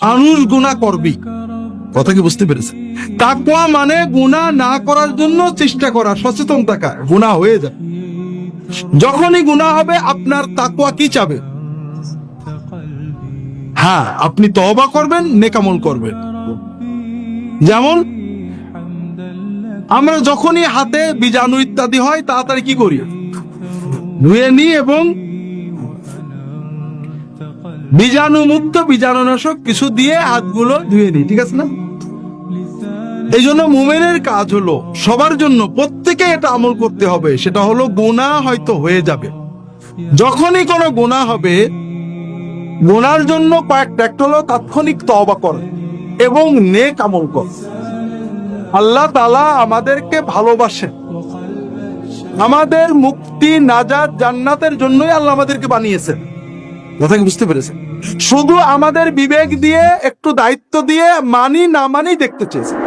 মানুষ গুনাহ করবি। কথা কি বুঝতে পেরেছে? তাকওয়া মানে গুনাহ না করার জন্য চেষ্টা করা, সচেতন থাকা। গুনাহ হয়ে যায়, যখনই গুনাহ হবে আপনার তাকওয়া কি চাবে? হ্যাঁ, আপনি তওবা করবেন, নেক আমল করবেন। যেমন আমরা যখনই হাতে বীজাণু ইত্যাদি হয় তাড়াতাড়ি কি করি? ধুয়ে নিই এবং বীজাণু মুক্ত বীজাণুনাশক কিছু দিয়ে হাতগুলো ধুয়ে নিই, ঠিক আছে না? এই জন্য মুমিনের কাজ হলো সবার জন্য, প্রত্যেকে এটা আমল করতে হবে। সেটা হলো গুনাহ হয়তো হয়ে যাবে, যখনই কোনো গুনাহ হবে গুনার জন্য কয়েকটা, একটা হলো তাৎক্ষণিক তওবা কর এবং নেক আমল কর। আল্লাহ তাআলা আমাদেরকে ভালোবাসেন, আমাদের মুক্তি নাজাত জান্নাতের জন্যই আল্লাহ আমাদেরকে বানিয়েছেন। কথা কি বুঝতে পেরেছেন? শুধু আমাদের বিবেক দিয়ে একটু দায়িত্ব দিয়ে মানি না মানি দেখতে চেয়েছেন।